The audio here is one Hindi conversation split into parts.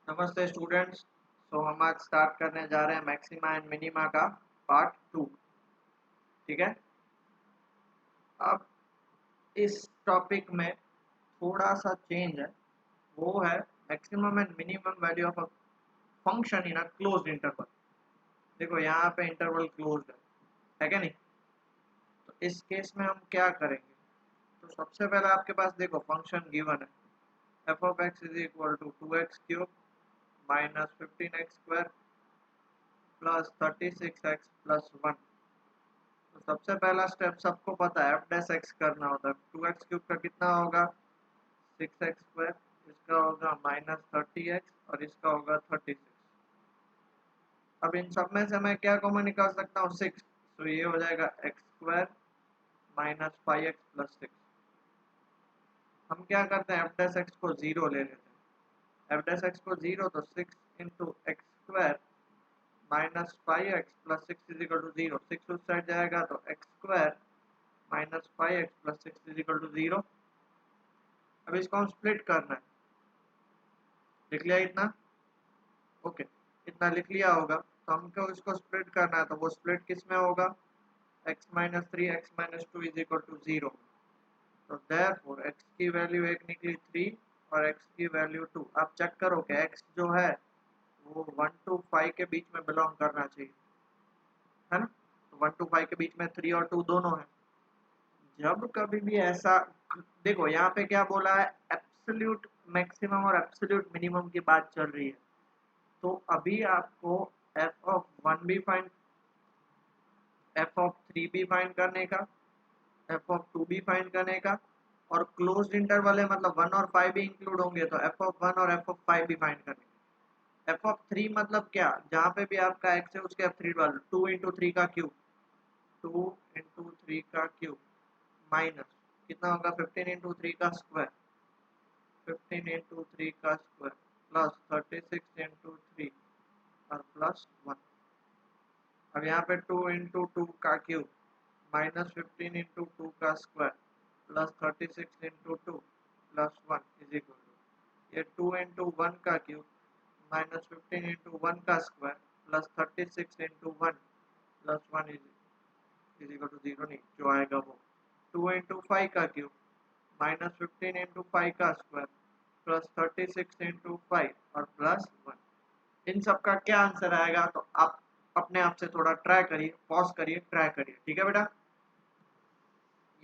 नमस्ते स्टूडेंट्स। हम आज स्टार्ट करने जा रहे हैं मैक्सिमा एंड मिनिमा का पार्ट 2। ठीक है। अब इस टॉपिक में थोड़ा सा चेंज है, वो है maximum and minimum value of a function in a closed interval. देखो यहाँ पे इंटरवल क्लोज्ड है क्या नहीं? तो इस केस में हम क्या करेंगे? तो सबसे पहले आपके पास देखो फंक्शन गिवन है, f of x is equal to 2x³ minus 15x² plus 36x+1। तो सबसे पहला स्टेप सबको पता है, एफ डैश एक्स करना होता है। 2x³ का कितना होगा? 6x²। इसका होगा माइनस 30x और इसका होगा 36। अब इन सब में से मैं क्या कॉमन निकाल सकता हूँ? 6। तो ये हो जाएगा x² माइनस 5x+6। हम क्या करते हैं, एफ डैश एक्स को 0 ले लेते हैं। एफ डैश एक्स को 0 तो 6 into x² minus 5x+6 is equal to 0। 6 उस साइड जाएगा तो x² minus 5x+6 is equal to 0। अब इसको हम स्प्लिट करना है। लिख लिया इतना? ओके, इतना लिख लिया होगा। तो हमको इसको स्प्लिट करना है, तो वो स्प्लिट किस में होगा? x minus 3 x minus 2 is equal to 0। तो देयरफॉर x की वैल्यू एक निकली 3 और x की वैल्यू 2। आप चेक करो कि x जो है वो 1 to 5 के बीच में बिलोंग करना चाहिए, है ना? तो 1 to 5 के बीच में 3 और 2 दोनों है। जब कभी भी ऐसा, देखो यहाँ पे क्या बोला है, एब्सोल्यूट मैक्सिमम और एब्सोल्यूट मिनिमम की बात चल रही है। तो अभी आपको एफ ऑफ 1 भी फाइंड, एफ ऑफ 3 भी फाइंड करने का, एफ ऑफ 2 भी फाइंड करने का, और क्लोज्ड इंटरवल है मतलब 1 और 5 भी इंक्लूड होंगे, तो एफ ऑफ 1 और एफ ऑफ 5 भी फाइंड करने का। एफ ऑफ 3 मतलब क्या? जहाँ पे भी आपका एक्स है उसके F3 डालो, 2 इंटू 3 का क्यूब, 2 इंटू 3 का क्यूब माइनस कितना होगा? 15 इंटू 3 का स्क्वायर, 15 इंटू 3 का स्क्वायर प्लस 36 इंटू 3 और प्लस 1। अब यहाँ पे 2 इंटू 2 का क्यूब माइनस 15 इंटू 2 का square plus 36 into 2 plus 1 is equal to ये 2 इंटू 1 का क्यूब माइनस 15 इंटू 1 का square plus 36 into 1 plus 1 is equal to 0। नहीं, जो आएगा वो 2 इंटू 5 का क्यूब माइनस 15 इंटू 5 का स्क्वायर प्लस 36 इंटू 5 और प्लस 1। इन सब का क्या आंसर आएगा? तो आप अपने आप से थोड़ा ट्राई करिए, पॉज करिए, ट्राई करिए। ठीक है बेटा,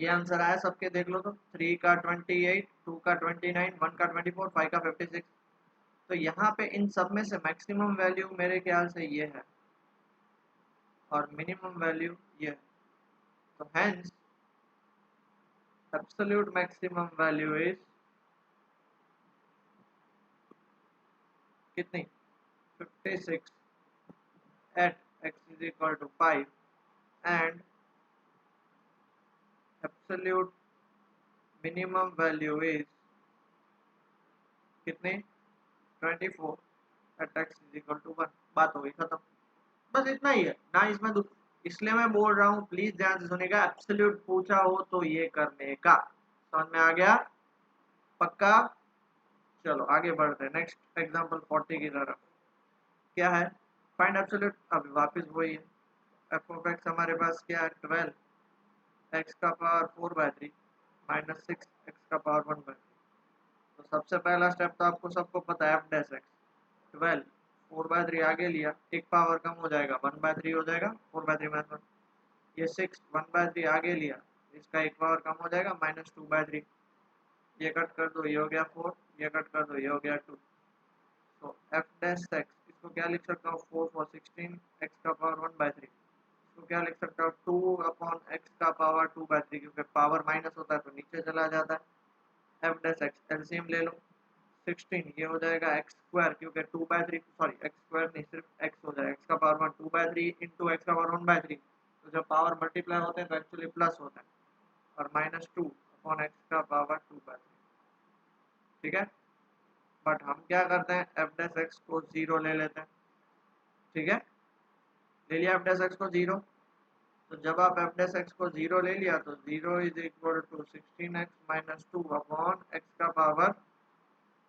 ये आंसर आया सबके, देख लो तो 3 का 28, 2 का 29, 1 का 24, 5 का 56। तो यहाँ पे इन सब में से मैक्सिमम वैल्यू मेरे ख्याल से ये है और मिनिमम वैल्यू ये है। तो hence absolute maximum value is कितनी? 56 at x is equal to 5 and absolute minimum value is कितने? 24 at x is equal to 1। बात हो गई खत्म। बस इतना ही है ना इसमें इसलिए मैं बोल रहा हूँ, प्लीज ध्यान से सुनेगा। एब्सोल्यूट पूछा हो तो ये करने का, समझ में आ गया? पक्का? चलो आगे बढ़ते हैं नेक्स्ट एग्जांपल 40 की तरफ। क्या है? Find absolute. अभी वापस वही है, एफ ऑफ एक्स हमारे पास क्या है? 12 एक्स का पावर 4/3 माइनस 6 एक्स का पावर 1/3। तो सबसे पहला स्टेप तो आपको सबको पता है, एफ डैश एक्स 12 4/3 आगे लिया, एक पावर कम हो जाएगा 1/3 हो जाएगा, 4/3 माइनस 1। ये 6 1/3 आगे लिया, इसका एक पावर कम हो जाएगा माइनस 2/3। ये कट कर दो, ये हो गया 4, ये कट कर दो, ये हो गया 2। तो एफ डैश एक्स इसको क्या लिख सकता हूँ? 4 4 16 एक्स का पावर 1/3। इसको क्या लिख सकता हूँ? 2 अपॉन एक्स का पावर 2/3, क्योंकि पावर माइनस होता है तो नीचे चला जाता है। एफ डैश एक्स एलसीएम ले लो, 16 ये हो जाएगा एक्स स्क्वायर, क्योंकि 2/3 सॉरी एक्स स्क्वायर नहीं, सिर्फ एक्स हो जाएगा। एक्स का पावर 1 2/3 इंटू एक्स का पावर 1/3। तो जब पावर मल्टीप्लाई होते हैं तो एक्चुअली प्लस होता है, और माइनस 2 अपॉन एक्स का पावर 2/3। ठीक है, बट हम क्या करते हैं, एफ डैश एक्स को 0 ले लेते हैं। ठीक है, ले लिया एफ डैश एक्स को 0। तो जब आप एफ डैश एक्स को 0 ले लिया तो 0 is equal to 16x minus 2 upon x का पावर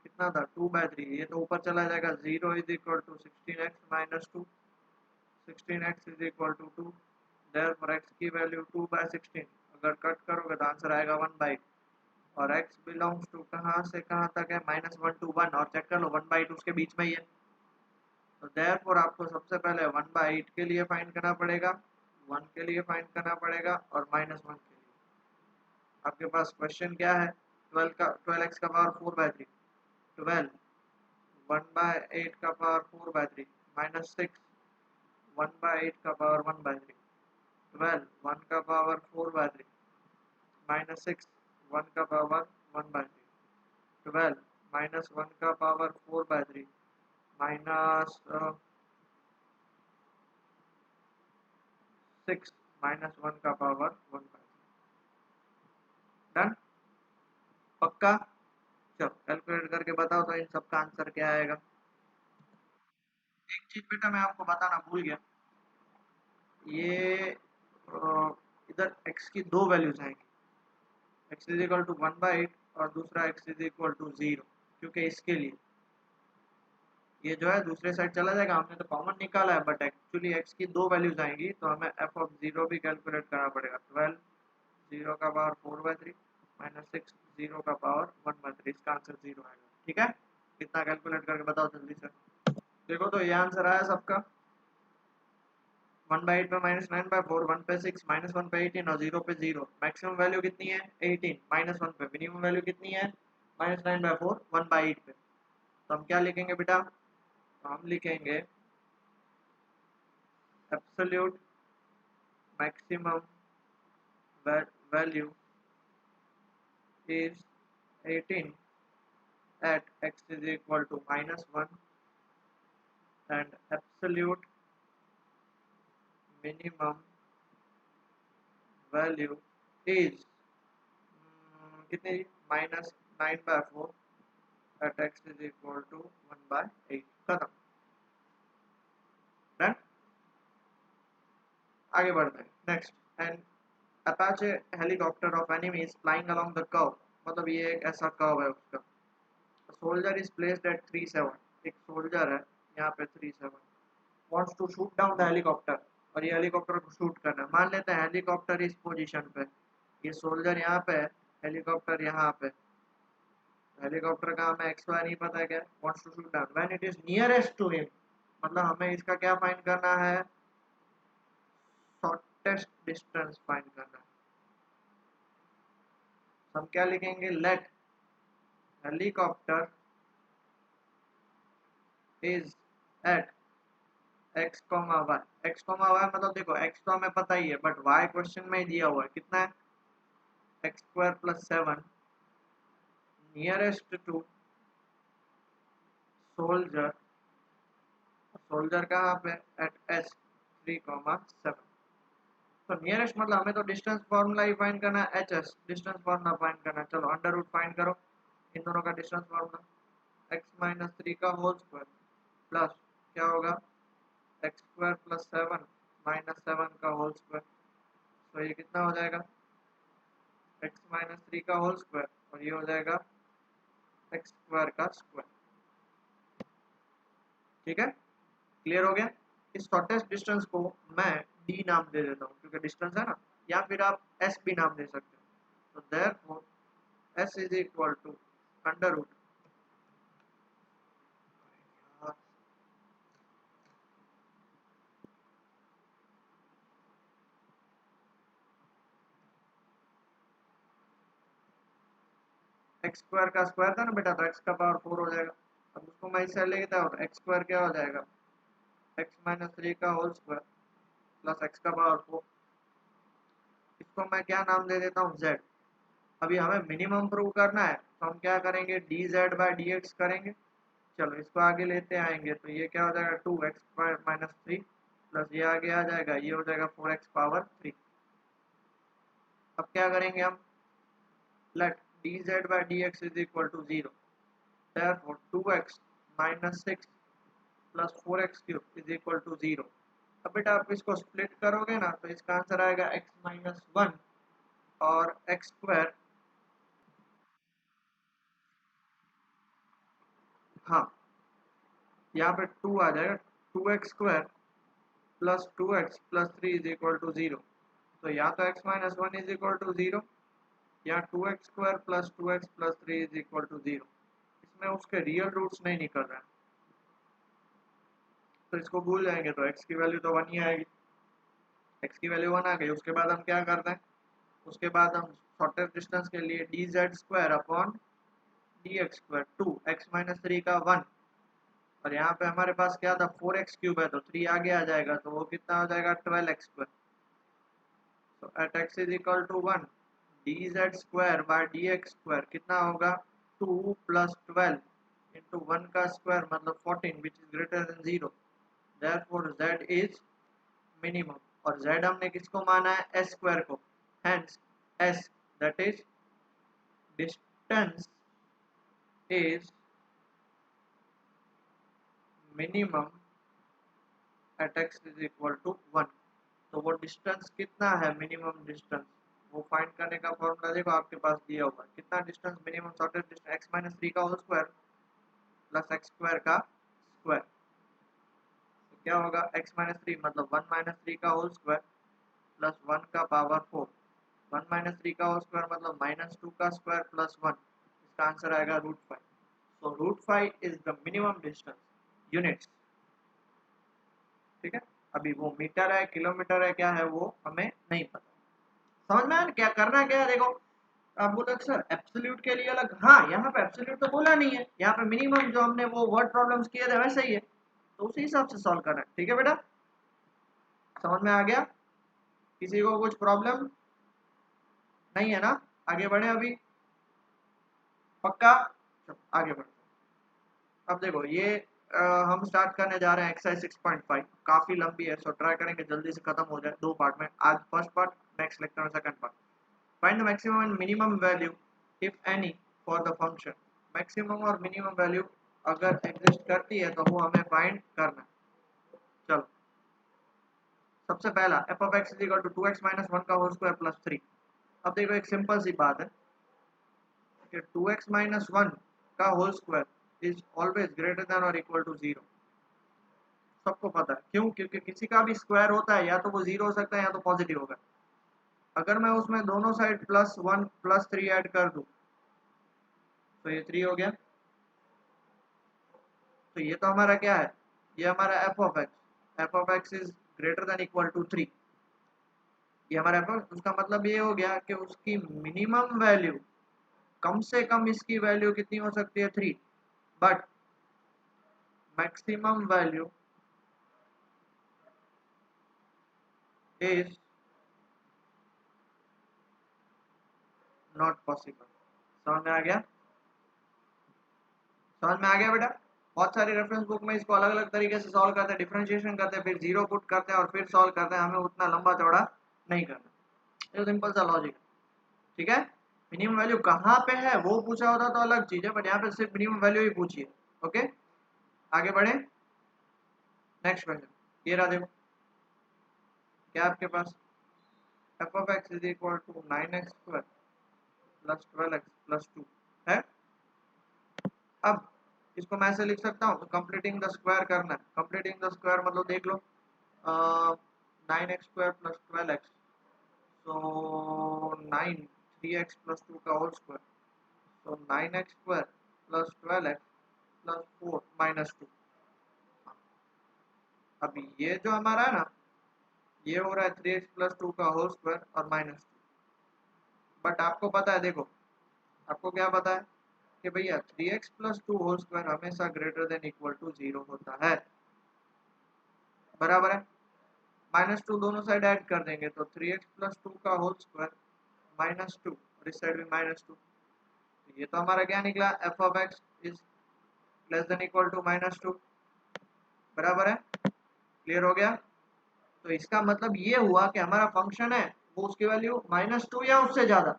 कितना था 2/3, ये तो ऊपर चला जाएगा 0 is equal to 16x-2, 16x is equal to 2, therefore x की वैल्यू 2/16, अगर कट करोगे तो आंसर आएगा 1/8, और x बिलोंग्स टू कहाँ से कहाँ तक है -1 to 1, और चेक कर लो 1/2 उसके बीच में ही है, तो देयरफॉर आपको सबसे पहले 1/8 के लिए फाइंड करना पड़ेगा, 1 के लिए फाइंड करना पड़ेगा और -1 के लिए। आपके पास क्वेश्चन क्या है, 12x का पावर 4/3, 12 1/8 का पावर 4/3 -6 1/8 का पावर 1/3, 12 1 का पावर 4/3 -6 1 का पावर 1/3, 12 -1 का पावर 4/3 माइनस 6 -1 का पावर 1/3। डन, पक्का? चलो कैलकुलेट करके बताओ तो इन सब का आंसर क्या आएगा। एक चीज बेटा मैं आपको बताना भूल गया, ये इधर x की दो वैल्यूज आएंगी, x इज इक्वल टू 1/8 और दूसरा x इज इक्वल टू 0, क्योंकि इसके लिए ये जो है दूसरे साइड चला जाएगा, हमने तो कॉमन निकाला है, बट एक्चुअली x की दो वैल्यूज आएंगी तो हमें f ऑफ 0 भी कैलकुलेट करना पड़ेगा। 12 0 का पावर 4/3 -6 0 का पावर 1/3, इसका आंसर 0 आएगा। ठीक है, कितना कैलकुलेट करके बताओ जल्दी से। देखो तो ये आंसर आया सबका, 1/8 पे -9/4, 1 पे 6, -1 पे 18 और 0 पे 0। मैक्सिमम वैल्यू कितनी है 18, -1 पे मिनिमम वैल्यू कितनी है -9/4, 1/8 पे। तो हम क्या लिखेंगे बेटा, तो हम लिखेंगे absolute maximum value is 18 at x is equal to -1 and absolute minimum value is कितनी -9/4 at x is equal to 1/8। खत्म, डन। आगे बढ़ते हैं next. And Apache helicopter of enemy is flying along the curve, मतलब ये एक ऐसा कर्व है उसका। सोल्जर इज प्लेस्ड एट 37, एक सोल्जर है यहाँ पे 37, wants to shoot down the helicopter, और ये हेलीकॉप्टर को शूट करना है। मान लेते हैं हेलीकॉप्टर इस पोजीशन पे, ये सोल्जर यहाँ पे है, हेलीकॉप्टर यहाँ पे, हेलीकॉप्टर का हमें एक्स वाई नहीं पता है क्या, wants to shoot down when it is nearest to him, मतलब हमें इसका क्या फाइंड करना है, शॉर्टेस्ट डिस्टेंस फाइंड करना है। हम क्या लिखेंगे, let helicopter is at x, y, x, y मतलब देखो x तो हमें पता ही है, बट y क्वेश्चन में ही दिया हुआ है, कितना है x² + 7 nearest to soldier, soldier कहाँ पे एट s 3,7। तो नियरेस्ट मतलब हमें तो डिस्टेंस फार्मूला ही फाइंड करना है, hs डिस्टेंस फार्मूला फाइंड करना है। चलो अंडर रूट फाइंड करो इन दोनों का डिस्टेंस फार्मूला, x - 3 का होल स्क्वायर प्लस क्या होगा x² + 7 -7 का होल स्क्वायर, तो ये कितना हो जाएगा x - 3 का होल स्क्वायर, और ये हो जाएगा x² का स्क्वायर। ठीक है, क्लियर हो गया। इस शॉर्टेस्ट डिस्टेंस को मैं d नाम दे देता हूँ क्योंकि डिस्टेंस है ना, या फिर आप s भी नाम दे सकते हो। तो therefore s is equal to under root x² का स्क्वायर था ना बेटा, तो x का पावर 4 हो जाएगा। अब उसको मैं इससे लेता हूँ तो x² क्या हो जाएगा x - 3 का होल स्क्वायर प्लस x का पावर 4, इसको मैं क्या नाम दे देता हूँ z। अभी हमें मिनिमम प्रूव करना है तो हम क्या करेंगे dz/dx करेंगे। चलो इसको आगे लेते आएंगे तो ये क्या हो जाएगा 2x² - 3 प्लस ये आगे आ जाएगा, ये हो जाएगा 4x पावर 3। अब क्या करेंगे हम, let dz/dx is equal to 0, therefore 2x - 6 plus 4x³ is equal to 0। अब बेटा आप इसको स्प्लिट करोगे ना तो इसका आंसर आएगा x - 1 और x² हाँ, यहाँ पे 2 आ जाएगा, 2x² plus 2x plus 3 is equal to 0। तो या तो x minus 1 is equal to 0 या 2x² plus 2x plus 3 is equal to 0। इसमें उसके रियल रूट्स नहीं निकल रहे हैं, तो इसको भूल जाएंगे, तो x की वैल्यू तो 1 ही आएगी। x की वैल्यू 1 आ गई, उसके बाद हम क्या करते हैं, उसके बाद हम शॉर्टेस्ट डिस्टेंस के लिए dz² upon dx², 2x minus 3 का 1, और यहाँ पे हमारे पास क्या था 4x³ है, तो 3 आगे आ जाएगा, तो वो कितना हो जाएगा 12x²। तो at x is equal to 1, dz² by dx² कितना होगा 2 प्लस 12 इंटू 1 का स्क्वायर मतलब 14 which is greater than 0। Therefore z is minimum, और z हमने किसको माना है s² को, hence s that is distance is minimum at x is equal to 1। तो वो डिस्टेंस कितना है मिनिमम डिस्टेंस, वो फाइंड करने का फॉर्मूला देखो आपके पास दिया हुआ है, कितना distance minimum shortest distance x minus 3 का होल स्क्वायर प्लस x² का स्क्वायर। तो क्या होगा x माइनस 3 मतलब 1 माइनस 3 का होल स्क्वायर प्लस 1 का पावर 4, 1 माइनस 3 का होल स्क्वायर मतलब माइनस 2 का स्क्वायर प्लस 1, इसका आंसर आएगा √5। सो √5 is the minimum distance units. ठीक है, अभी वो मीटर है किलोमीटर है क्या है वो हमें नहीं पता। समझ में आया क्या करना क्या है, देखो आप बोले सर एब्सोल्यूट के लिए अलग, हाँ यहाँ पे एब्सोल्यूट तो बोला नहीं है, यहाँ पे मिनिमम जो हमने वो वर्ड प्रॉब्लम्स किए थे वैसे ही है, तो उसी हिसाब से सॉल्व करना है। ठीक है बेटा, समझ में आ गया, किसी को कुछ प्रॉब्लम नहीं है ना, आगे बढ़े अभी पक्का, चलो आगे बढ़ते हैं। अब देखो ये हम स्टार्ट करने जा रहे हैं एक्सरसाइज 6.5, काफी लंबी है, सो ट्राई करेंगे जल्दी से खत्म हो जाए, दो पार्ट में, आज फर्स्ट पार्ट, नेक्स्ट लेक्चर में second part. Find the maximum and minimum value if any for the function. Maximum और मिनिमम वैल्यू अगर एग्जिस्ट करती है तो वो हमें फाइंड करना है। चलो सबसे पहला f of x is equal to 2x minus 1 का होल स्क्वायर प्लस 3। अब देखो एक सिंपल सी बात है कि 2x माइनस 1 का whole square is always greater than और इक्वल टू 0। सबको पता है क्यों, क्योंकि किसी का भी स्क्वायर होता है या तो वो 0 हो सकता है या तो पॉजिटिव होगा। अगर मैं उसमें दोनों साइड +1 +3 ऐड कर दूं तो ये 3 हो गया। तो ये तो हमारा क्या है, ये हमारा f of x is greater than equal to 3। ये हमारा एफ, उसका मतलब ये हो गया कि उसकी मिनिमम वैल्यू, कम से कम इसकी वैल्यू कितनी हो सकती है 3, but maximum value is not possible. समझ में आ गया, समझ में आ गया बेटा। बहुत सारी रेफरेंस बुक में इसको अलग अलग तरीके से सॉल्व करते हैं, डिफरेंशिएशन करते हैं, फिर जीरो पुट करते हैं और फिर सॉल्व करते हैं, हमें उतना लंबा चौड़ा नहीं करना, ये सिंपल सा लॉजिक है। ठीक है, मिनिमम वैल्यू कहाँ पे है वो पूछा होता तो अलग चीज है, बट यहाँ पे सिर्फ मिनिमम वैल्यू ही पूछी है। ओके आगे बढ़े, नेक्स्ट क्वेश्चन ये रहा, देखो क्या आपके पास f of x is equal to 9x² plus 12x plus 2 है। अब इसको मैं ऐसे लिख सकता हूँ, तो कंप्लीटिंग द स्क्वायर करना है, कंप्लीटिंग द स्क्वायर मतलब देख लो 9x² प्लस 12x, सो 9 3x प्लस 2 का होल स्क्वायर, सो 9x² plus 12x plus 4 minus 2। अभी ये जो हमारा है ना, ये हो रहा है 3x प्लस 2 का होल स्क्वायर और माइनस 2, बट आपको पता है, देखो आपको क्या पता है कि भैया 3x प्लस 2 होल स्क्वायर हमेशा ग्रेटर देन इक्वल टू 0 होता है, बराबर है। माइनस 2 दोनों साइड ऐड कर देंगे तो 3x प्लस 2 का होल स्क्वायर माइनस 2 और इस साइड भी माइनस 2, तो ये तो हमारा क्या निकला f of x is less than equal to minus 2, बराबर है। क्लियर हो गया, तो इसका मतलब ये हुआ कि हमारा फंक्शन है वो उसकी वैल्यू -2 या उससे ज्यादा,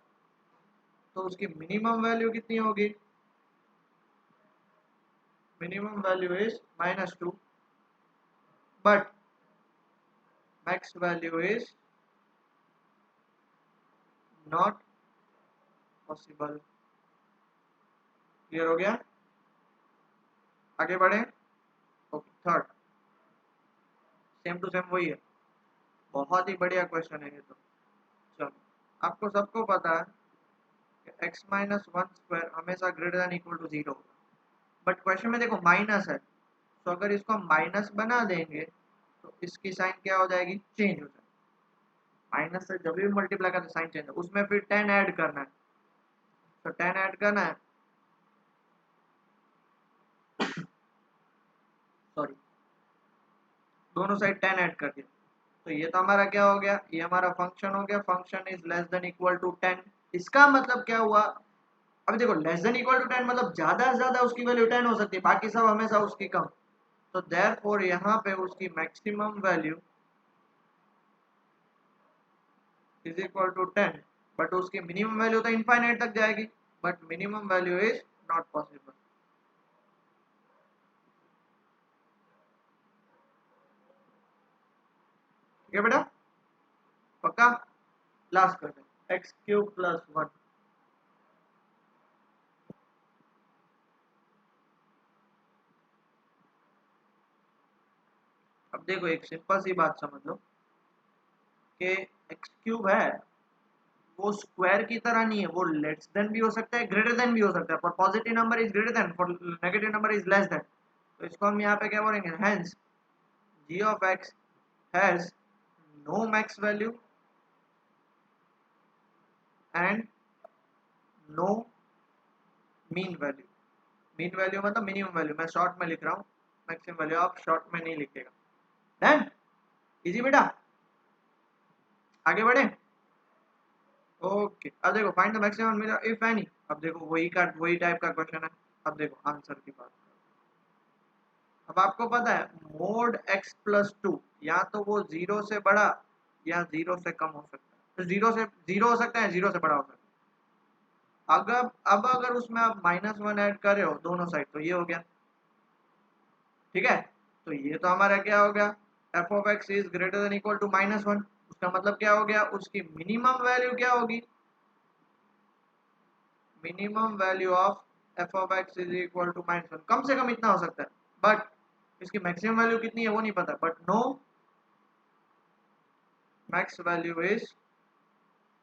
तो उसकी मिनिमम वैल्यू कितनी होगी, minimum value is -2 but max value is not possible. Clear हो गया, आगे बढ़े। Okay, third same to same वही है, बहुत ही बढ़िया क्वेश्चन है ये तो। चलो, आपको सबको पता है कि x माइनस वन स्क्वायर हमेशा greater than equal to zero होगा, बट क्वेश्चन में देखो माइनस है, तो अगर इसको हम माइनस बना देंगे तो इसकी साइन क्या हो जाएगी, चेंज हो जाएगी। माइनस से जब भी मल्टीप्लाई करते साइन चेंज है, उसमें फिर 10 ऐड करना है, तो 10 ऐड करना है, सॉरी दोनों साइड 10 ऐड कर दिया, तो ये तो हमारा क्या हो गया, ये हमारा फंक्शन हो गया, function is less than equal to 10। इसका मतलब क्या हुआ, अब देखो लेस देन इक्वल टू 10 मतलब ज्यादा से ज्यादा उसकी वैल्यू 10 हो सकती है, बाकी सब हमेशा उसकी कम। तो देयरफॉर यहाँ पे उसकी maximum value is equal to 10, but उसकी मिनिमम वैल्यू तो इनफाइनाइट तक जाएगी, but minimum value is not possible. ठीक है बेटा, पक्का। लास्ट करते हैं, एक्स क्यूब प्लस वन। अब देखो एक सिंपल सी बात समझ लो कि एक्स क्यूब है वो स्क्वायर की तरह नहीं है, वो लेस देन भी हो सकता है, ग्रेटर देन भी हो सकता है, for positive number is greater than, for negative number is less than. तो इसको हम यहाँ पे क्या बोलेंगे, hence g of x has no max value and no min value. Min value मतलब मिनिमम वैल्यू, मैं शॉर्ट में लिख रहा हूँ, मैक्सिमम वैल्यू आप शॉर्ट में नहीं लिखेगा। डन, इजी बेटा, आगे बढ़े। ओके, अब देखो find the maximum if any. अब देखो वही टाइप का क्वेश्चन है। अब देखो आंसर की बात, अब आपको पता है मोड x प्लस टू या तो वो जीरो से बड़ा या जीरो से कम हो सकता है, तो जीरो हो सकता है, जीरो से बड़ा हो सकता है। अगर अब अगर उसमें आप माइनस वन ऐड कर रहे हो दोनों साइड, तो ये हो गया, ठीक है। तो ये तो हमारा क्या हो गया, f of x is greater than equal to minus one. उसका मतलब क्या हो गया, उसकी मिनिमम वैल्यू क्या होगी, minimum value of f of x is equal to minus one, कम से कम इतना हो सकता है, बट इसकी मैक्सिमम वैल्यू कितनी है वो नहीं पता, but no max value is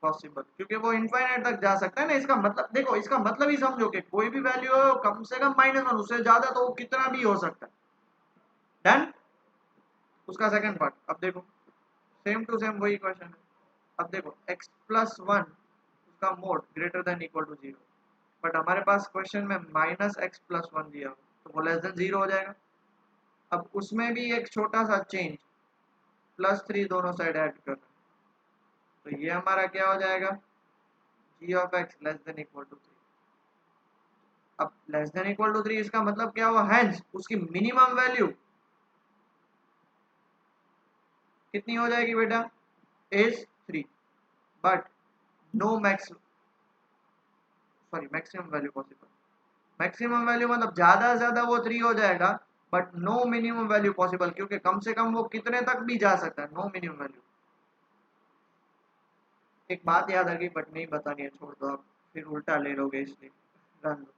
possible, क्योंकि वो इनफाइनाइट तक जा सकता है ना। इसका मतलब देखो, इसका मतलब ही समझो कि कोई भी वैल्यू हो कम से कम माइनस वन, उससे ज्यादा तो वो कितना भी हो सकता है। डन, उसका सेकंड पार्ट अब देखो, सेम टू सेम वही क्वेश्चन है। अब देखो x प्लस वन उसका mod greater than equal to zero, but हमारे पास क्वेश्चन में माइनस एक्स प्लस वन दिया हो, तो वो लेस देन जीरो हो जाएगा। अब उसमें भी एक छोटा सा चेंज, प्लस थ्री दोनों साइड ऐड करना, तो ये हमारा क्या हो जाएगा, g of x less than equal to three. अब less than equal to three इसका मतलब क्या हुआ, हेंस उसकी मिनिमम वैल्यू कितनी हो जाएगी बेटा, is three, but no max, sorry maximum value possible. Maximum value मतलब ज्यादा से ज्यादा वो थ्री हो जाएगा, but no minimum value possible, क्योंकि कम से कम वो कितने तक भी जा सकता है, नो मिनिमम वैल्यू। एक बात याद आ गई बट नहीं बतानी है, छोड़ दो आप, फिर उल्टा ले लोगे इसलिए रन दो।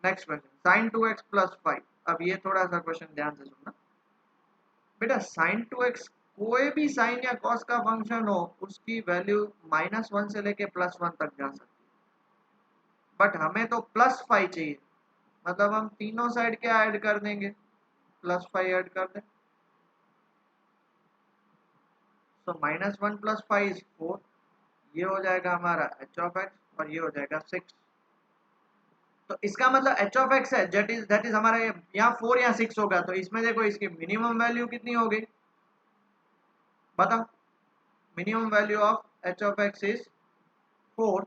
Next question, sign to x plus five. अब ये थोड़ा सा क्वेश्चन ध्यान से सुनना बेटा, साइन टू एक्स कोई भी साइन या कॉस का फंक्शन हो उसकी वैल्यू माइनस वन से लेके प्लस वन तक जा सकती है, बट हमें तो प्लस फाइव चाहिए, मतलब हम तीनों साइड क्या ऐड कर देंगे, प्लस फाइव ऐड कर दें, तो minus one plus five is four, ये हो जाएगा हमारा एच ऑफ एक्स और ये हो जाएगा सिक्स। तो इसका मतलब एच ऑफ एक्स है, दैट इज हमारा यहाँ फोर या सिक्स होगा, तो इसमें देखो इसकी मिनिमम वैल्यू कितनी होगी, बता, minimum value of H of x is four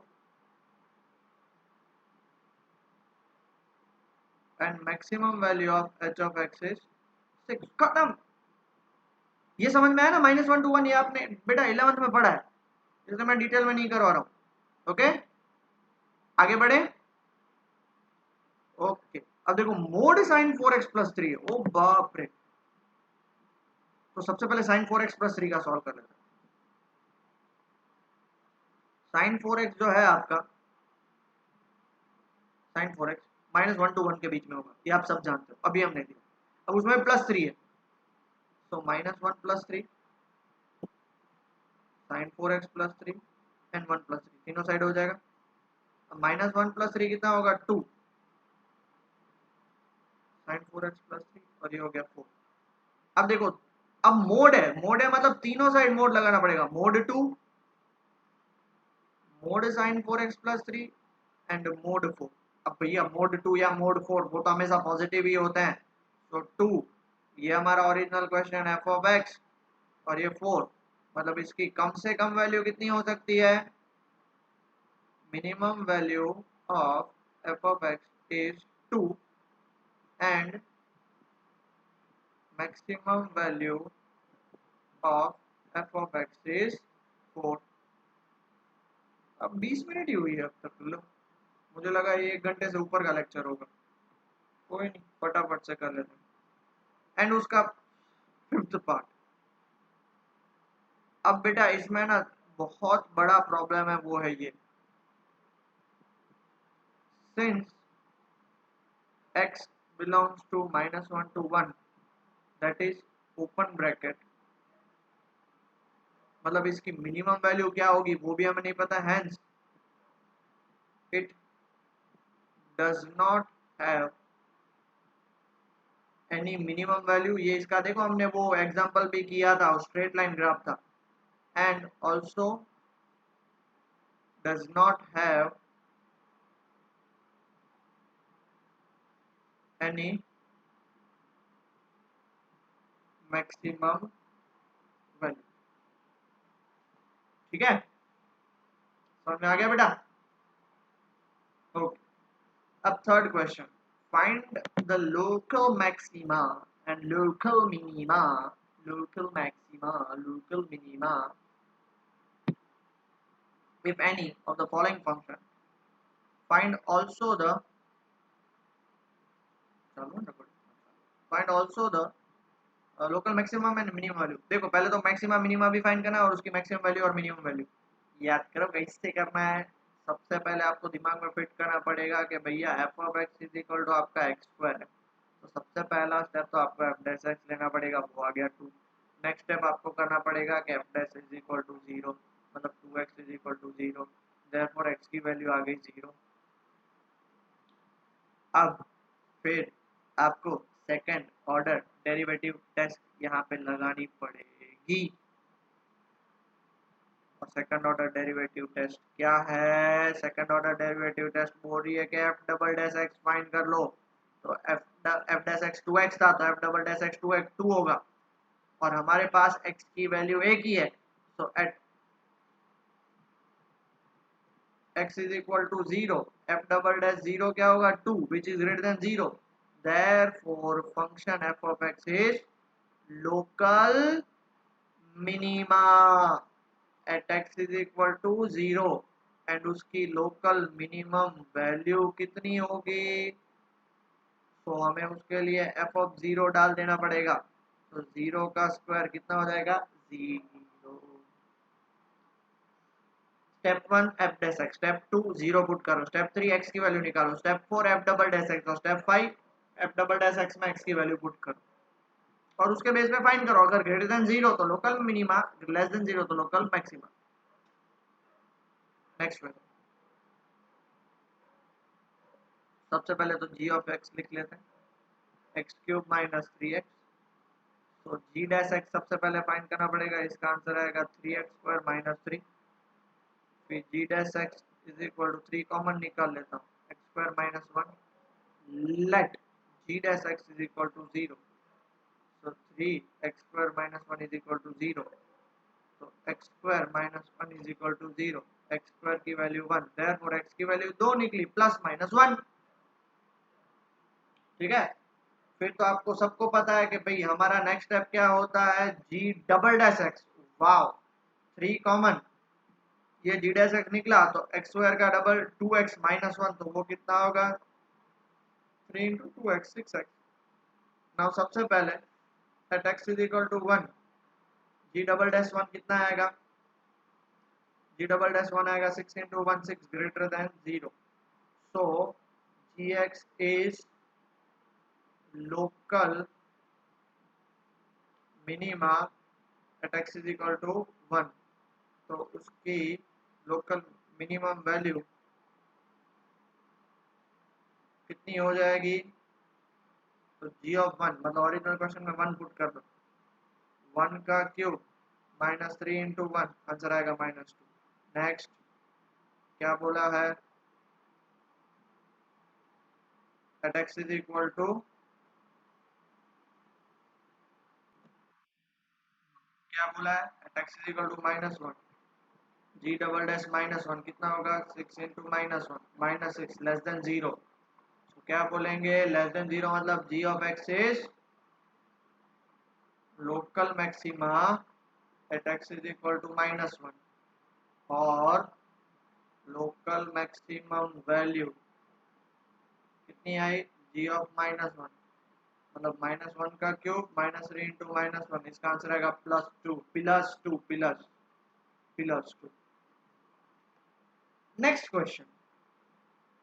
and maximum value of H of x is six. खत्म, ये समझ में आया ना, माइनस वन टू वन, ये आपने बेटा 11th में पढ़ा है, इसलिए मैं डिटेल में नहीं करवा रहा हूँ। ओके, आगे बढ़े। ओके, अब देखो mod sine four x plus three, ओ बाप रे, तो सबसे पहले sine four x plus three का सॉल्व कर लेते हैं। साइन फोर एक्स जो है आपका, साइन फोर एक्स -1 to 1 के बीच में होगा, ये आप सब जानते हो, अभी हमने दिया। अब उसमें +3 है, तो -1 + 3 sin 4x + 3 एंड 1 + 3 तीनों साइड हो जाएगा। अब -1 + 3 कितना होगा 2 sin 4x + 3 और ये हो गया 4। अब देखो, अब मोड है मतलब तीनों साइड मोड लगाना पड़ेगा, mode 2, mode sin 4x + 3 and mode 4। अब भैया मोड 2 या मोड 4 वो तो हमेशा पॉजिटिव ही होते हैं, तो 2 ये हमारा original question f of x और ये 4, मतलब इसकी कम से कम वैल्यू कितनी हो सकती है? Minimum value of f of x is 2 and maximum value of f of x is 4। अब 20 मिनट ही हुई है अब तक, लो मुझे लगा ये 1 घंटे से ऊपर का लेक्चर होगा, कोई नहीं फटाफट से कर लेते हैं। एंड उसका 5th पार्ट। अब बेटा इसमें ना बहुत बड़ा प्रॉब्लम है, वो है ये, since x belongs to -1 to 1 that is open bracket, मतलब इसकी मिनिमम वैल्यू क्या होगी वो भी हमें नहीं पता, hence it does not have any minimum value. ये इसका देखो हमने वो एग्जांपल भी किया था, स्ट्रेट लाइन ग्राफ था। And also does not have any maximum value. ठीक है, समझ में आ गया बेटा? ओके, अब third question, find the local maxima and local minima, local maxima local minima if any of the following function, find also the find also the local maximum and minimum value. देखो पहले तो मैक्सिमम मिनिमा भी फाइंड करना है और उसकी मैक्सिमम वैल्यू और मिनिमम वैल्यू याद करो कैसे करना है। सबसे पहले आपको दिमाग में फिट करना पड़ेगा कि भैया f of x is equal to आपका x² है, तो सबसे पहला स्टेप तो आपको f डैश x लेना पड़ेगा, वो आ गया 2। नेक्स्ट स्टेप आपको करना पड़ेगा कि f dash is equal to 0, मतलब 2x is equal to 0, therefore x की वैल्यू आ गई 0। अब फिर आपको सेकंड ऑर्डर डेरिवेटिव टेस्ट यहाँ पे लगानी पड़ेगी, और सेकंड ऑर्डर डेरिवेटिव टेस्ट क्या है? सेकंड ऑर्डर डेरिवेटिव टेस्ट बोल रही है कि f double dash x find कर लो, तो f डैश x 2x था, तो f double dash x 2x 2 होगा, और हमारे पास x की वैल्यू एक ही है, तो at x is equal to 0, f double dash 0 क्या होगा 2 which is greater than 0, therefore function f of x is local minima at x is equal to 0 and उसकी लोकल मिनिमम वैल्यू कितनी होगी? तो हमें उसके लिए f ऑफ 0 डाल देना पड़ेगा, तो 0 का स्क्वायर कितना हो जाएगा 0। Step 1 f dash x, step 2 0 put करो, स्टेप 3 x की वैल्यू निकालो, step 4 f double dash x और step 5 f double dash x में x की वैल्यू पुट करो और उसके बेस पे फाइंड करो, अगर ग्रेटर देन 0 तो लोकल मिनिमा, लेस देन 0 तो लोकल मैक्सिमा। नेक्स्ट में सबसे पहले तो g ऑफ x लिख लेते हैं, x³ माइनस 3x, तो g डैश x सबसे पहले फाइंड करना पड़ेगा, इसका आंसर आएगा 3x² माइनस 3, फिर g dash x is equal to 3 common निकाल लेता हूँ, x² minus 1, let g dash x is equal to 0, so 3x² minus 1 is equal to 0, तो x² minus 1 is equal to 0, x² की वैल्यू 1, therefore x की वैल्यू 2 निकली प्लस माइनस 1। ठीक है, फिर तो आपको सबको पता है कि भाई हमारा नेक्स्ट स्टेप क्या होता है, g double dash x, wow 3 common, ये g डैश x निकला, तो x² का डबल 2x माइनस 1, तो वो कितना होगा 3 into 2x 6x। नाउ सबसे पहले at x is equal to 1, g double dash 1 कितना आएगा, g डबल डैश 1 आएगा 6 into 1 6 greater than 0, so Ex is local minima at x is equal to 1, तो उसकी लोकल मिनिमम वैल्यू कितनी हो जाएगी? तो g ऑफ 1 मतलब ओरिजिनल क्वेश्चन में 1 पुट कर दो, 1 का क्यूब -3 इंटू 1, आंसर आएगा -2। नेक्स्ट क्या बोला है? At x is equal to, क्या बोला है? At x is equal to -1, g double dash -1 कितना होगा? 6 इंटू -1 -6 लेस देन 0। तो क्या बोलेंगे? लेस देन 0 मतलब g of x is local maxima at x is equal to -1 और लोकल मैक्सिमम वैल्यू कितनी आई? जी ऑफ -1 मतलब -1 का क्यूब -3 इंटू -1, इसका आंसर आएगा +2 +2 +2। नेक्स्ट क्वेश्चन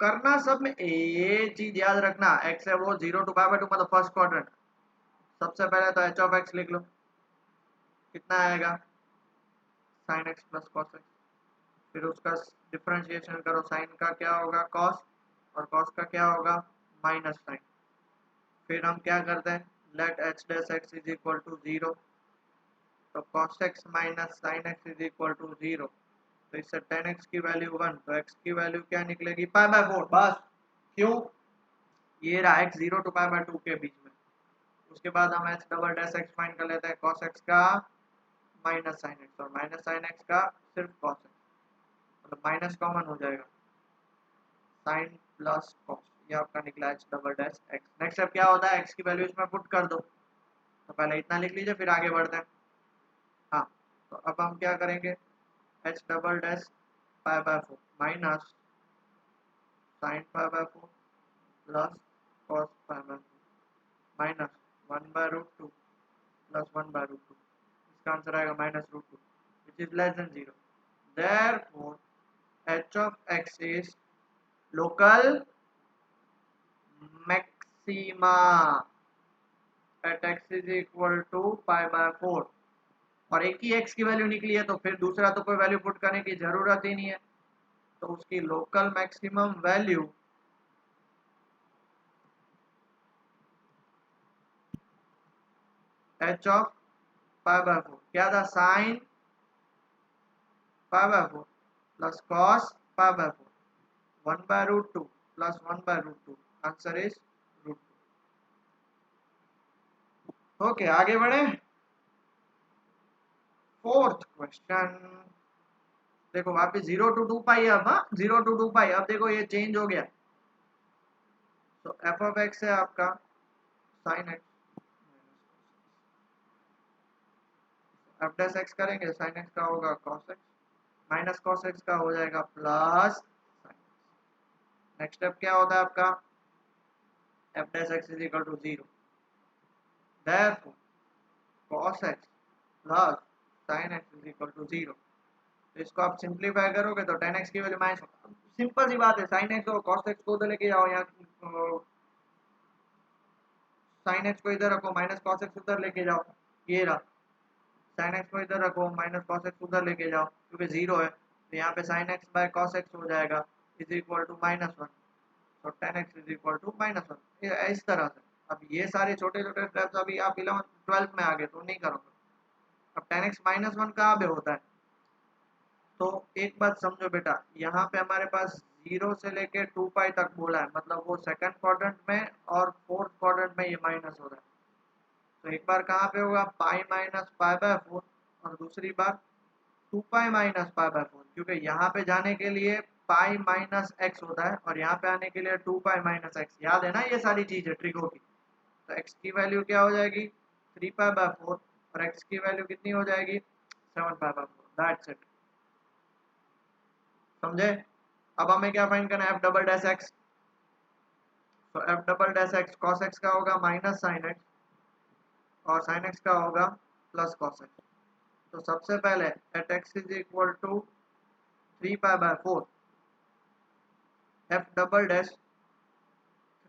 करना सब में ये चीज याद रखना, एक्स है वो 0 टू पाई/2 मतलब फर्स्ट क्वाड्रेंट। सबसे पहले तो एच ऑफ एक्स लिख लो, कितना आएगा? Sine x plus cos x. फिर उसका डिफरेंशिएशन करो, साइन का क्या होगा? कॉस, और कॉस का क्या होगा? Minus sine. फिर हम क्या करते हैं? Let h dash x is equal to 0, तो cos x minus sine x is equal to 0, तो इससे tan x की वैल्यू 1, तो x की वैल्यू क्या निकलेगी? पाई/4। बस, क्यों? ये रहा x 0 टू पाई/2 के बीच में। उसके बाद हम h double dash x find कर लेते हैं, cos x का माइनस साइन एक्स, और माइनस साइन एक्स का सिर्फ cos x, मतलब माइनस कॉमन हो जाएगा, साइन प्लस cos, ये आपका निकला h double dash x। Next step क्या होता है? x की वैल्यू इसमें पुट कर दो, तो पहले इतना लिख लीजिए फिर आगे बढ़ते हैं। हाँ, तो अब हम क्या करेंगे? h डबल डैश पाई/4 माइनस साइन पाई/4 प्लस कॉस पाई/4 माइनस 1/√2 प्लस 1/√2, इसका आंसर आएगा -√2 which is less than 0। Therefore h of x is local maxima at x is equal to पाई/4, और एक ही x की वैल्यू निकली है तो फिर दूसरा तो कोई वैल्यू पुट करने की जरूरत ही नहीं है, तो उसकी local maximum value h of पाई/4 क्या था? साइन पाई/4 प्लस कॉस पाई/4, 1/√2 प्लस 1/√2, आंसर इज √2। ओके, आगे बढ़े। फोर्थ क्वेश्चन देखो, वापस 0 टू 2 पाई, अब 0 टू 2 पाई, अब देखो ये चेंज हो गया, तो एफ ऑफ एक्स है आपका sine x, F dash x करेंगे, साइन एक्स का होगा cos x, minus cos x का हो जाएगा प्लस साइन। नेक्स्ट स्टेप क्या होता है आपका? F dash x is equal to 0, therefore cos x plus sin x is equal to 0। तो इसको आप सिंप्लीफाई करोगे तो tan x की वैल्यू माइनस, सिंपल सी बात है, sin x और cos x को उधर लेके जाओ, यहाँ sin x को इधर रखो, माइनस cos x उधर लेके जाओ, ये रहा, sin x को इधर रखो, माइनस cos x उधर लेके जाओ, क्योंकि 0 है तो यहाँ पे sin x by cos x हो जाएगा इज इक्वल टू -1, तो tan x is equal to -1, इस तरह से। अब ये सारे छोटे छोटे स्टेप्स अभी आप 11th 12th में आ गए तो नहीं करोगे। अब tan x -1 कहाँ पे होता है? तो एक बात समझो बेटा, यहाँ पे हमारे पास 0 से लेके 2 पाई तक बोला है, मतलब वो सेकंड क्वाड्रेंट में और फोर्थ क्वाड्रेंट में ये माइनस हो रहा है, तो एक बार कहाँ पे होगा? पाई माइनस पाई/4, और दूसरी बार 2 पाई माइनस पाई/4, क्योंकि यहाँ पे जाने के लिए पाई माइनस एक्स होता है और यहाँ पे आने के लिए 2 पाई माइनस एक्स, याद है ना ये सारी चीजें ट्रिगो की। तो x की वैल्यू क्या हो जाएगी? 3 पाई/4, और x की वैल्यू कितनी हो जाएगी? 7 पाई/4, दैट्स इट। समझे? अब हमें क्या फाइंड करना है? एफ डबल डैश एक्स, तो f double dash x cos x का होगा माइनस साइन एक्स, और साइन एक्स का होगा प्लस कॉस एक्स। तो सबसे पहले at x is equal to 3 पाई/4, एफ डबल डैश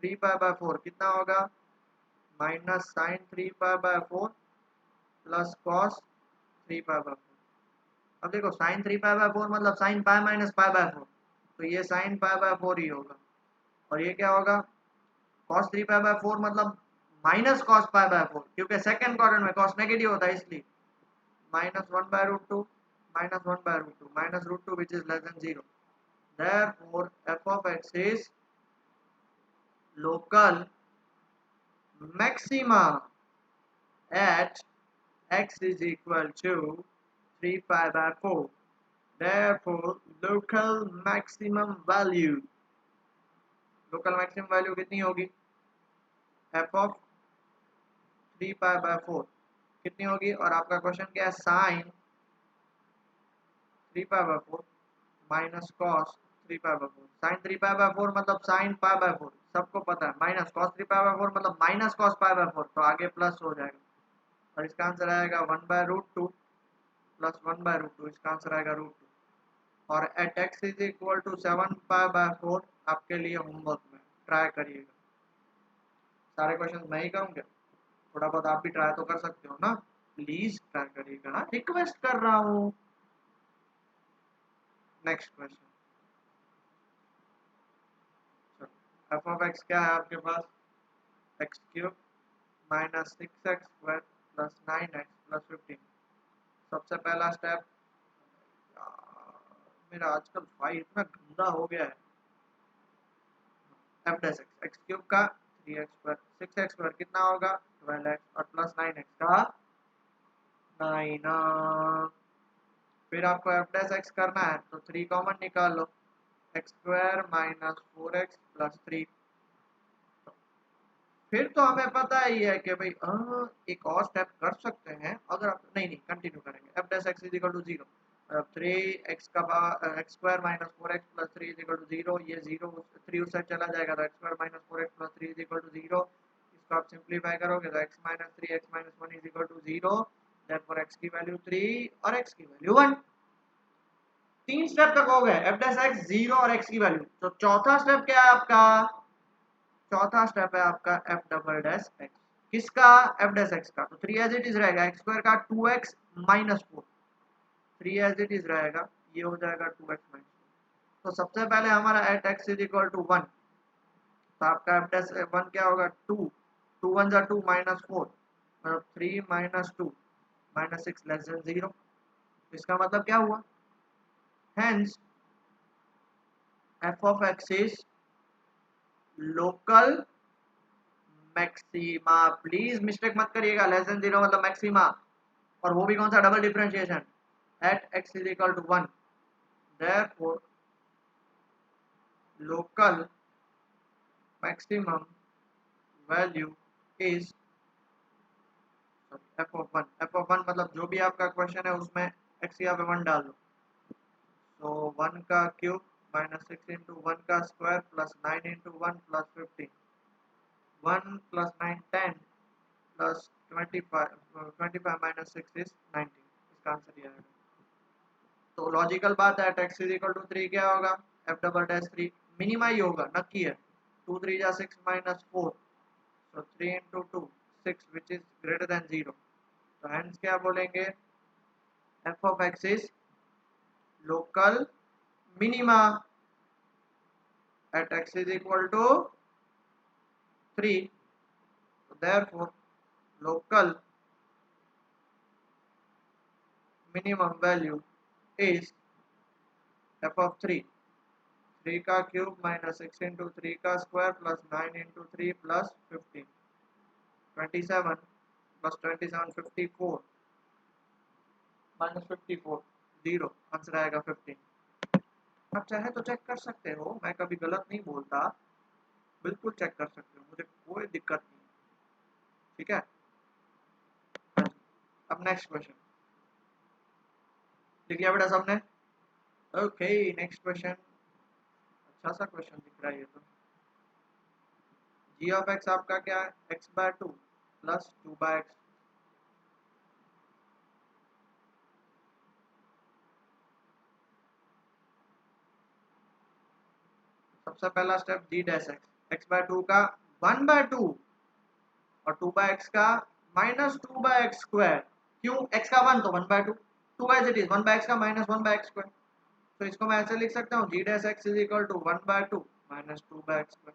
3π/4 कितना होगा, माइनस साइन 3π/4 प्लस कॉस 3π/4। अब देखो साइन 3π/4 मतलब साइन पाई माइनस π/4, तो ये साइन π/4 ही होगा। और ये क्या होगा, कॉस 3π/4 मतलब माइनस कॉस π/4, क्योंकि सेकंड क्वाड्रेंट में कॉस नेगेटिव होता है इसलिए। -1/√2 -1/√2 -√2 which is less than 0. Therefore f of x is local maxima at x is equal to 3π/4. Therefore local maximum value कितनी होगी, f of 3π/4 कितनी होगी। और आपका क्वेश्चन क्या है, साइन 3π/4 माइनस कॉस 3π/4। साइन 3π/4 मतलब साइन π/4 सबको पता है, माइनस कॉस 3π/4 मतलब माइनस कॉस π/4, तो आगे प्लस हो जाएगा। और इसका आंसर आएगा 1/√2 प्लस 1/√2, इसका आंसर आएगा √2। और at x is equal to 7π/4 आपके लिए होमवर्क में ट्राई करिएगा। सारे क्वेश्चन मैं ही करूँगा, थोड़ा बहुत आप भी ट्राई तो कर सकते हो ना, प्लीज ट्राई करिएगा ना, रिक्वेस्ट कर रहा हूँ। Next question, F of x क्या है आपके पास, x³ -6x² plus 9x plus 15। सबसे पहला स्टेप, मेरा आजकल फाइल इतना गंदा हो गया है, एफ डैश एक्स क्यूब का 3x², 6x² कितना होगा 12x और प्लस 9x का 9। फिर आपको एफ डैश एक्स करना है तो 3 कॉमन निकाल लो, x² -4x प्लस 3। फिर तो हमें पता ही है कि भाई एक और स्टेप कर सकते हैं, अगर आप नहीं कंटिन्यू करेंगे। F dash x is equal to 0, 3x का x² -4x plus 3 is equal to 0, ये 0 3 उस साइड चला जाएगा तो x² -4x plus 3 is equal to 0। इसको आप सिंप्लीफाई करोगे तो x - 3 x - 1 is equal to 0। Therefore x की वैल्यू 3 और x की वैल्यू 1। 3 स्टेप तक हो गए, एफ डैश एक्स 0 और x की वैल्यू। तो चौथा स्टेप क्या है आपका, चौथा स्टेप है आपका एफ डबल डैश एक्स। किसका, एफ डैश एक्स का। तो 3 एज इट इज रहेगा, x² का 2x -4, 3 एज इट इज रहेगा, ये हो जाएगा 2x -4। तो सबसे पहले हमारा at x is equal to 1, तो आपका एफ डैश 1 क्या होगा 2, 2 1 जा 2 -4 मतलब 3 - 2 -6 लेस देन 0। इसका मतलब क्या हुआ, hence F of x is local maxima. Please mistake मत करिएगा, लेस देन 0 मतलब मैक्सिमा, और वो भी कौन सा, double differentiation at x is equal to 1। Therefore local maximum value is f of 1। F of 1 मतलब जो भी आपका क्वेश्चन है उसमें x यहाँ पे 1 डाल दो, तो 1 का क्यूब -6 इंटू 1 का square plus 9 into 1 plus 15, 1 plus 9 10 plus 25 minus 6 is 19। इसका आंसर ये आएगा। तो लॉजिकल बात है, x इज इक्वल टू 3 क्या होगा, एफ डबल डैश 3 मिनिमा ही होगा, नक्की है। 2 3 जा 6 -4, so 3 into 2 6 which is greater than 0। तो hence क्या बोलेंगे, f of x is local minima at x is equal to 3। so therefore local minimum value is f of 3, 3 का क्यूब -6 इंटू 3 का square plus 9 into 3 plus 15, 27 plus 27 54 -54 0, answer आएगा 15। आप चाहे तो चेक कर सकते हो, मैं कभी गलत नहीं बोलता, बिल्कुल चेक कर सकते हो, मुझे कोई दिक्कत नहीं, ठीक है। अब नेक्स्ट क्वेश्चन लिख लिया बेटा सबने, ओके। नेक्स्ट क्वेश्चन, अच्छा सा क्वेश्चन दिख रहा है ये तो। g ऑफ x आपका क्या है, x/2 प्लस 2/x। सबसे पहला step g dash x, x by two का 1/2 और 2/x का -2/x²। क्यों? x का 1 तो 1/2, 2 एज इट इज 1/x का -1/x²। तो इसको मैं ऐसे लिख सकता हूँ g dash x is equal to 1/2 -2/x²।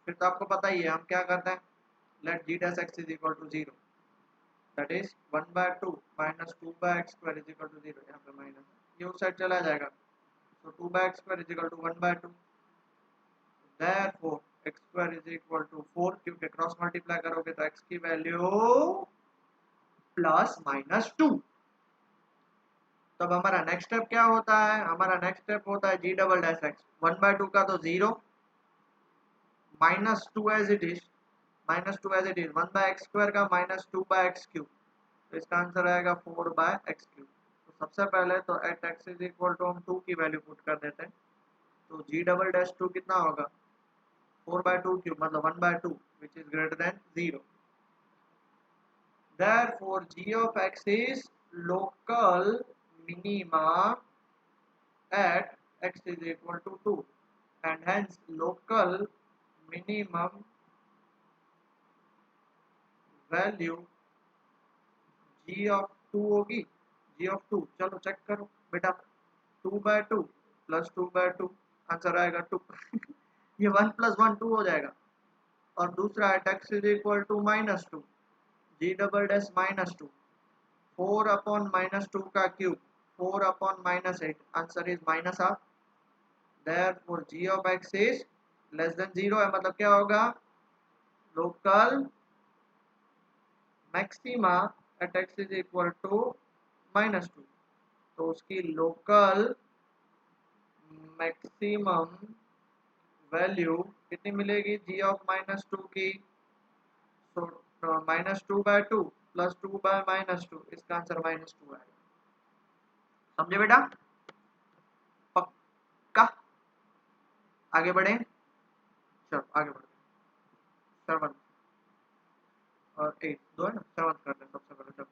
फिर तो आपको पता ही है हम क्या करते हैं, let g dash x is equal to 0, that is 1/2 -2/x² is equal to 0। यहाँ पे माइनस ये उस साइड चला जाएगा, तो 2/x² is equal to 1/2। therefore x² is equal to 4, क्योंकि क्रॉस मल्टीप्लाई करोगे तो x की वैल्यू +-2। तब हमारा नेक्स्ट स्टेप क्या होता है? हमारा नेक्स्ट स्टेप होता है g डबल डैश x, 1/2 का तो 0, -2 as it is, -2 as it is 1/x² का -2/x³। तो इसका आंसर आएगा 4/x³। तो सबसे पहले तो at x is equal to हम 2 की वैल्यू पुट कर देते हैं, तो g डबल डैश 2 कितना होगा? 4/2³ मतलब 1/2 which is greater than 0। Therefore g of x is local minima at x is equal to 2 and hence local minimum value g of 2 होगी। g of 2 चलो चेक करो बेटा, 2/2 प्लस 2/2 आंसर आएगा 2। ये 1 + 1 2 हो जाएगा। और दूसरा है x is equal to -2, g double dash -2, 4/-2 का cube, 4/-8, answer is -1/2। therefore g of x is less than 0 है, मतलब क्या होगा? Local maxima at x is equal to -2। तो उसकी लोकल मैक्सिमम वैल्यू कितनी मिलेगी g ऑफ -2 की? सो -2/2 प्लस 2/-2, इसका आंसर -2 आएगा। समझे बेटा? पक्का? आगे बढ़े, चलो आगे बढ़ते हैं। 7 और 8 दो है ना, 7 करते हैं सबसे पहले। चलो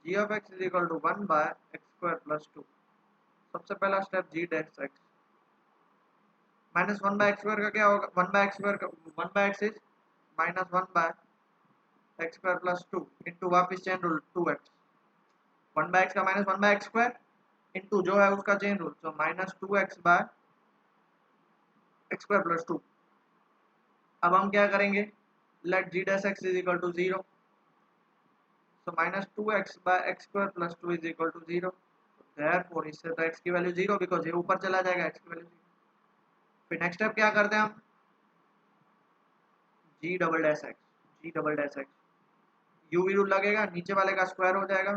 g of x is equal to 1/x² plus 2। सबसे पहला step g dash x, -1/x² का क्या होगा? 1/x² का 1/x is -1/x² plus 2 into वापिस चेन रूल 2x, 1/x का -1/x² इंटू जो है उसका चेन रूल, तो -2x/x² प्लस 2। अब हम क्या करेंगे? Let g dash x is equal to 0, so -2x/x² plus 2 is equal to 0। therefore इससे तो x की वैल्यू 0, बिकॉज ये ऊपर चला जाएगा, x की वैल्यू 0। फिर नेक्स्ट स्टेप क्या करते हैं हम? g double dash x, UV rule लगेगा, नीचे वाले का स्क्वायर हो जाएगा,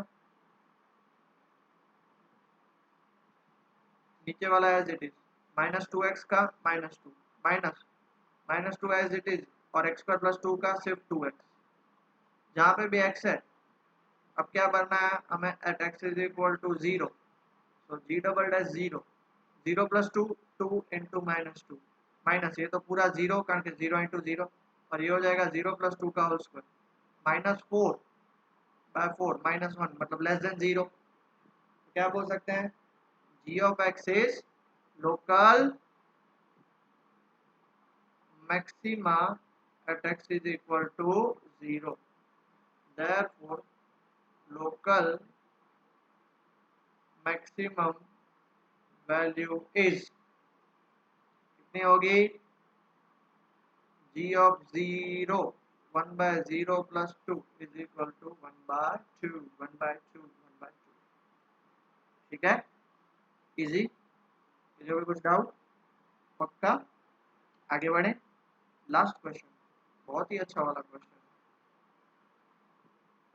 नीचे वाला एज इट इज -2x का -2 -2 एज इट इज, और x² प्लस 2 का सिर्फ 2x, जहाँ पे भी x है। अब क्या करना है हमें? At x is equal to 0, तो g double dash 0, 0 plus 2 2 into -2, minus ये तो पूरा 0 कारण के 0 इंटू 0, और ये हो जाएगा 0 प्लस 2 का होल स्क्वायर, -4/4 -1 मतलब लेस देन 0। क्या बोल सकते हैं? g of x is local maxima at x is equal to 0। therefore local maximum value is कितनी होगी? g of 0 1/0 plus 2 is equal to 1/2 1/2 1/2। ठीक है, इजी। इसी में कुछ डाउट? पक्का? आगे बढ़े, लास्ट क्वेश्चन, बहुत ही अच्छा वाला question.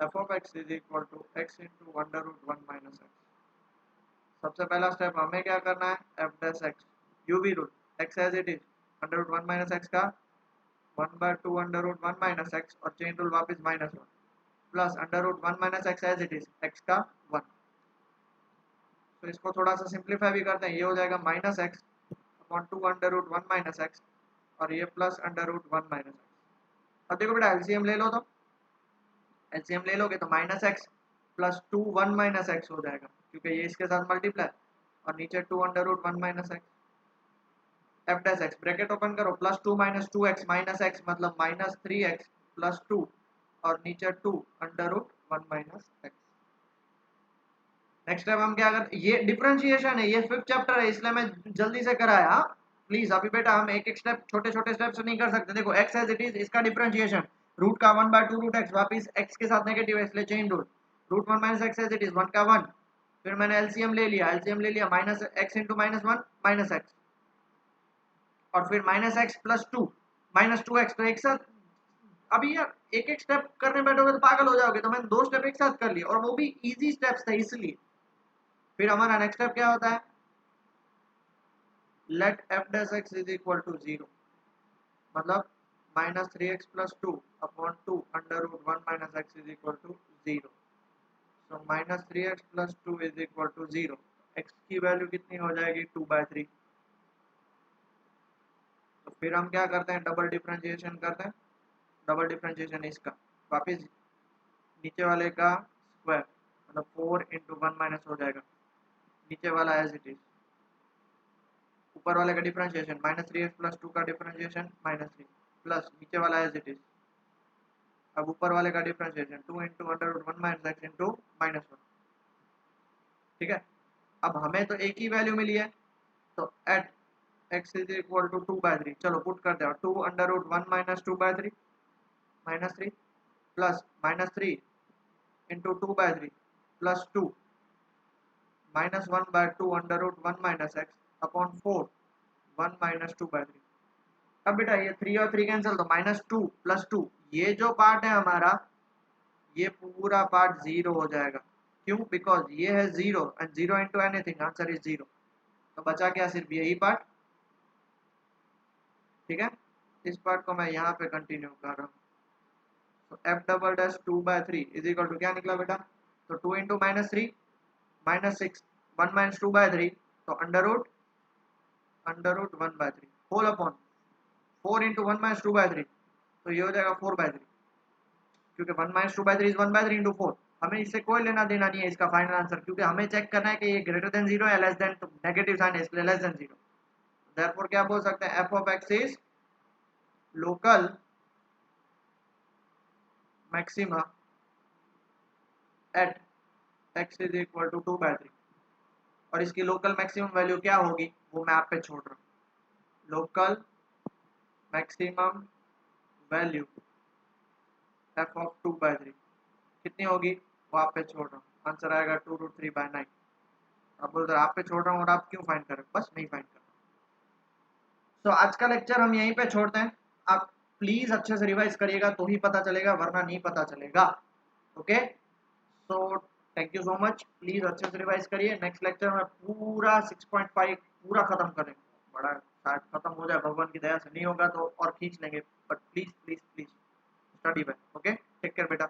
f of x is equal to x into √1 minus x। सबसे पहला स्टेप हमें क्या करना है? f dash x, UV rule, x as it is, √1 minus x का 1/2 √1 minus x, और चेन रूल वापस -1 plus √1 minus x as it is, x का 1। तो इसको थोड़ा सा सिंप्लीफाई भी करते हैं, ये हो जाएगा -x/2 √1 minus x, और ये प्लस √1 minus x। अब देखो बेटा एलसीएम ले लो, तो एलसीएम ले लोगे तो -x प्लस 2 1 minus x हो जाएगा, क्योंकि ये इसके साथ मल्टीप्लाई, और नीचे 2 √1 minus x। F dash x bracket open करो plus 2 minus 2x minus x मतलब माइनस 3x प्लस 2 और नीचे 2 under root 1 minus x. Next step हम क्या कर, ये डिफरेंशिएशन है, ये फिफ्थ चैप्टर है इसलिए मैं जल्दी से कराया। प्लीज अभी बेटा हम एक एक स्टेप छोटे छोटे स्टेप से नहीं कर सकते। देखो x एज इट इज, इसका डिफरेंशिएशन रूट का 1/2 रूट x, वापिस x के साथ नेगेटिव है इसलिए chain root, root 1 minus x as it is 1 का 1, फिर मैंने एलसीएम ले लिया minus x into minus 1 minus x, और फिर minus x plus 2 minus 2x। तो एक साथ अभी यार एक एक स्टेप करने बैठोगे तो पागल हो जाओगे, तो मैंने दो स्टेप एक साथ कर लिए और वो भी इजी स्टेप्स थे इसलिए। फिर हमारा नेक्स्ट स्टेप क्या होता है, let f dash x is equal to 0, मतलब minus 3x plus 2 upon 2 under root 1 minus x is equal to 0। So minus 3x plus 2 is equal to 0। x की वैल्यू कितनी हो जाएगी 2/3। तो फिर हम क्या करते हैं, डबल डिफरेंशिएशन करते हैं। डबल डिफरेंशिएशन इसका वापिस नीचे वाले का स्क्वायर मतलब 4 इंटू 1 माइनस हो जाएगा, नीचे वाला एज इट इज, ऊपर वाले का डिफरेंशिएशन माइनस 3x प्लस 2 का डिफरेंशिएशन माइनस 3 प्लस नीचे वाला एज इट इज। अब ऊपर वाले का differentiation 2 into under root 1 minus x into minus 1। ठीक है, अब हमें तो एक ही वैल्यू मिली है, तो at x is equal to 2/3, चलो पुट कर दो 2 under root 1 minus 2/3 minus 3 plus minus 3 into 2/3 plus 2 minus 1/2 under root 1 minus x upon 4 1 minus 2/3। अब बेटा ये 3 और 3 कैंसिल, तो माइनस 2 प्लस 2, ये जो पार्ट है हमारा ये पूरा पार्ट 0 हो जाएगा। क्यों, बिकॉज ये है 0 and 0 into anything answer is 0। तो बचा क्या, सिर्फ यही पार्ट। ठीक है, इस पार्ट को मैं यहाँ पे कंटिन्यू कर रहा हूँ। तो f double dash 2/3 is equal to क्या निकला बेटा, तो 2 इंटू माइनस 3 माइनस 6 1 माइनस 2/3, तो under root 1/3 whole upon 4 into 1 minus 2/3, तो ये हो जाएगा 4/3, क्योंकि 1 माइनस 2/3 इज 1/3 इंटू 4। हमें इससे कोई लेना देना नहीं है इसका फाइनल आंसर, क्योंकि हमें चेक करना है कि ये ग्रेटर देन 0 या लेस देन, तो नेगेटिव साइन है इसलिए लेस देन 0। देयरफॉर क्या बोल सकते हैं, f of x is local maxima at x is equal to 2/3। और इसकी लोकल मैक्सिमम वैल्यू क्या होगी वो मैं आप पे छोड़ रहा हूँ। Local maximum value F of 2/3 कितनी होगी वो आप पे छोड़ रहा हूँ, आंसर आएगा 2√3/9। अब बोलते आप पे छोड़ रहा हूँ और आप क्यों फाइंड कर रहे हो, बस नहीं फाइंड कर रहा। तो आज का लेक्चर हम यहीं पे छोड़ते हैं। आप प्लीज अच्छे से रिवाइज करिएगा तो ही पता चलेगा, वरना नहीं पता चलेगा। Okay, so thank you so much, please अच्छे से रिवाइज करिए। नेक्स्ट लेक्चर में पूरा 6.5 पूरा खत्म करेंगे, बड़ा शायद खत्म हो जाए, भगवान की दया से, नहीं होगा तो और खींच लेंगे, but please please please study back. Okay, take care बेटा।